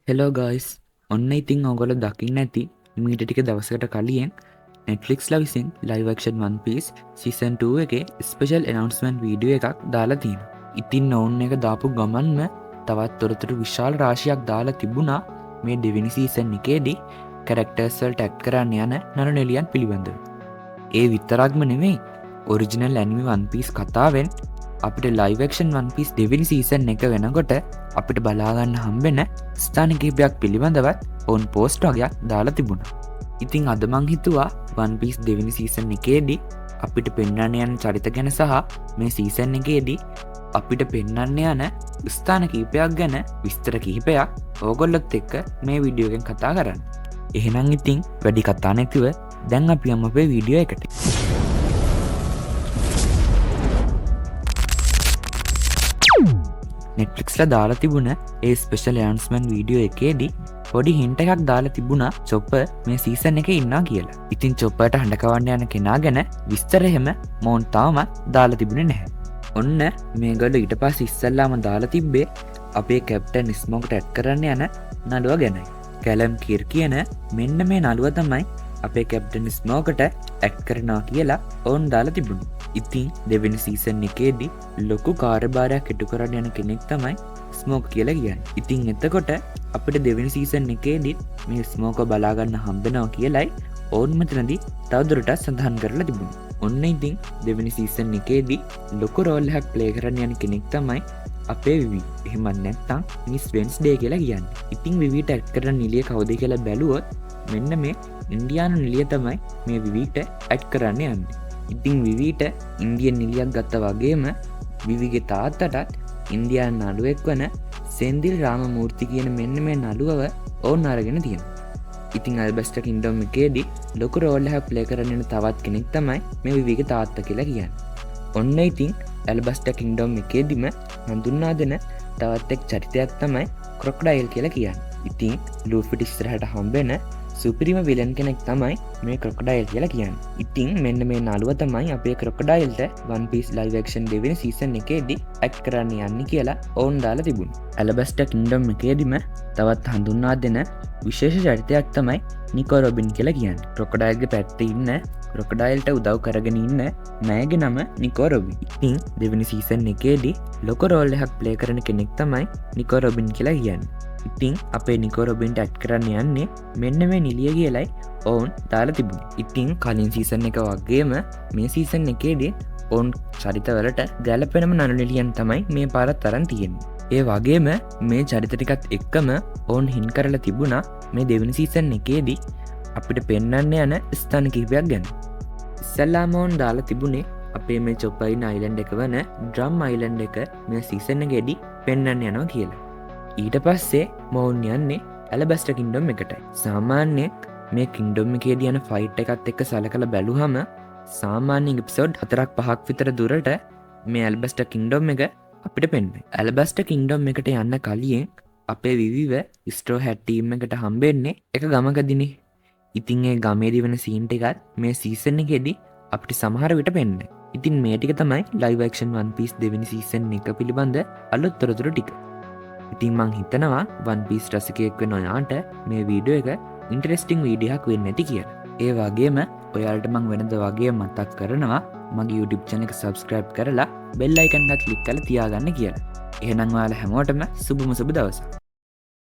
Hello guys ඔන්න ඉතින් ඔගොල දකින්න ඇති මීට ටික දවසකට කලියෙන් Netflix විසින් live action One Piece season 2 එකේ ස්පෙෂල් ඇනවුන්ස්මන්ට් වීඩියෝ එකක් දාලා තියෙනවා. ඉතින් ඔවුන් එක දාපු ගමන්ම තවත් තොරතුරු විශාල රාශියක් දාලා තිබුණා මේ දෙවෙනි සීසන් එකේදී කැරක්ටර්ස් වලට ඇඩ් කරන්න යන නරනෙලියන් පිළිබඳව. ඒ විතරක්ම නෙමෙයි ඔරිජිනල් ඇනිමේ One Piece කතාවෙන් අපිට ලයිව් ඇක්ෂන් One Piece දෙවෙනි සීසන් එක වෙනකොට අපිට බලාගන්න හම්බෙන ස්ථාන කිහිපයක් පිළිබඳවත් ඔවුන් පෝස්ට් වගේක් දාලා තිබුණා. ඉතින් අද මං හිතුවා One Piece දෙවෙනි සීසන් එකේදී අපිට පෙන්වන්න යන චරිත ගැන සහ මේ සීසන් එකේදී අපිට පෙන්වන්න යන ස්ථාන කිහිපයක් ගැන විස්තර කිහිපයක් ඕගොල්ලොත් එක්ක මේ වීඩියෝ එකෙන් කතා කරන්න. එහෙනම් ඉතින් වැඩි කතා නැතිව දැන් අපි යමු අපේ වීඩියෝ එකට. Netflixලා දාලා තිබුණ ඒ ස්පෙෂල් ඇනවුන්ස්මන්ට් වීඩියෝ එකේදී පොඩි හින්ට් එකක් දාලා තිබුණා චොපර් මේ සීසන් එකේ ඉන්නවා කියලා. ඉතින් චොපර්ට හඬ කවන්න යන කෙනා ගැන විස්තර එහෙම මොවුන් තාමත් දාලා තිබුණේ නැහැ. ඔන්න මේගොල්ලෝ ඊට පස්සේ ඉස්සල්ලාම දාලා තිබ්බේ අපේ කැප්ටන් ස්මෝක්ට ඇඩ් කරන්න යන නළුවා ගැනයි. කැලම් කිර් කියන මෙන්න මේ නළුවා තමයි අපේ කැප්ටන් ස්මෝකට ඇඩ් කරනවා කියලා ඔවුන් දාලා තිබුණා. ඉතින් දෙවෙනි සීසන් එකේදී ලොකු කාර්යභාරයක් ඉටු කරන්න යන කෙනෙක් තමයි ස්මෝක් කියලා කියන්නේ. ඉතින් එතකොට අපිට දෙවෙනි සීසන් එකේදී මේ ස්මෝක බලාගන්න හම්බෙනවා කියලයි ඔවුන් මෙතනදී තවදුරටත් සඳහන් කරලා තිබුණා. ඔන්න ඉතින් දෙවෙනි සීසන් එකේදී ලොකු රෝල් එකක් ප්ලේ කරන්න යන කෙනෙක් තමයි අපේ විවි. එහෙම නැත්නම් මිස් වෙන්ස්ඩේ කියලා කියන්නේ. ඉතින් විවිට ඇඩ් කරන නිලිය කවුද කියලා බැලුවොත් මෙන්න මේ ඉන්දියානු නිලිය තමයි මේ විවිට ඇඩ් කරන්න යන්නේ. ඉතින් විවිට ඉන්දියන් නිලියක් ගත්ත වගේම විවිගේ තාත්තටත් ඉන්දියානු නළුවෙක් වන සෙන්දිල් රාමමූර්ති කියන මෙන්න මේ නළුවව ඔවුන් අරගෙන තියෙනවා. ඉතින් අල්බස්ටර් කින්ග්ඩම් එකේදී ලොකු රෝල් එකක් ප්ලේ කරන්න යන තවත් කෙනෙක් තමයි මේ විවිගේ තාත්තා කියලා කියන්නේ. ඔන්න ඉතින් අල්බස්ටර් කින්ග්ඩම් එකේදීම හඳුන්වා දෙන තවත් එක් චරිතයක් තමයි ක්‍රොකොඩයිල් කියලා කියන්නේ. ඉතින් ලූෆිට ඉස්සරහට හම්බෙන සුපිරිම විලන් කෙනෙක් තමයි මේ ක්‍රොකොඩයිල් කියලා කියන්නේ. ඉතින් මෙන්න මේ නළුවා තමයි අපේ ක්‍රොකොඩයිල්ට One Piece live action දෙවෙනි සීසන් එකේදී ඇඩ් කරන්න යන්නේ කියලා ඔවුන් දාලා තිබුණා. අලබස්ටර් කින්ග්ඩම් එකේදීම තවත් හඳුන්වා දෙන විශේෂ චරිතයක් තමයි නිකෝ රොබින් කියලා කියන්නේ. ක්‍රොකොඩයිල්ගේ පැත්තේ ඉන්න ක්‍රොකොඩයිල්ට උදව් කරගෙන ඉන්න නෑගේ නම නිකෝ රොබින්. ඉතින් දෙවෙනි සීසන් එකේදී ලොකු රෝල් එකක් ප්ලේ කරන කෙනෙක් තමයි නිකෝ රොබින් කියලා කියන්නේ. ඉතින් අපේ නිකෝ රොබින්ට ඇඩ් කරන්න යන්නේ මෙන්න මේ නිලිය කියලයි ඔවුන් දාලා තිබුණේ. ඉතින් කලින් සීසන් එක වගේම මේ සීසන් එකේදී ඔවුන් චරිතවලට ගැලපෙනම නළු නිලියන් තමයි මේ පාරත් අරන් තියෙන්නේ. ඒ වගේම මේ චරිත ටිකත් එක්කම ඔවුන් හින් කරලා තිබුණා මේ දෙවෙනි සීසන් එකේදී අපිට පෙන්වන්න යන ස්ථාන කිහිපයක් ගැන. ඉස්සල්ලාම ඔවුන් දාලා තිබුණේ අපේ මේ චොපයින් අයිලන්ඩ් එක වන ඩ්‍රම් අයිලන්ඩ් එක මේ සීසන් එකේදී පෙන්වන්න යනවා කියලා. ඊට පස්සේ මොවුන් යන්නේ ඇලබස්ටර් කින්ග්ඩම් එකටයි. සාමාන්‍යයෙන් මේ කින්ග්ඩම් එකේදී යන ෆයිට් එකත් එක්ක සලකලා බැලුවම සාමාන්‍යයෙන් එපිසෝඩ් 4-5ක් විතර දුරට මේ ඇලබස්ටර් කින්ග්ඩම් එක අපිට පෙන්වයි. ඇලබස්ටර් කින්ග්ඩම් එකට යන්න කලින් අපේ විවිව ස්ට්‍රෝ හැට් ටීම් එකට හම්බෙන්නේ එක ගමකදීනේ. ඉතින් ඒ ගමේදී වෙන සීන් ටිකත් මේ සීසන් එකේදී අපිට සමහර විට පෙන්වයි. ඉතින් මේ ටික තමයි ලයිව් ඇක්ෂන් One Piece දෙවෙනි සීසන් එක පිළිබඳ අලුත් තොරතුරු ටික. ඉතින් මං හිතනවා One Piece රසිකයෙක් වෙන ඔයාට මේ වීඩියෝ එක ඉන්ටරෙස්ටිං වීඩියෝ එකක් වෙන්න ඇති කියලා. ඒ වගේම ඔයාලට මං වෙනද වගේ මතක් කරනවා මගේ YouTube channel එක subscribe කරලා bell icon එක click කරලා තියාගන්න කියලා. එහෙනම් ඔයාලා හැමෝටම සුබම සුබ දවසක්.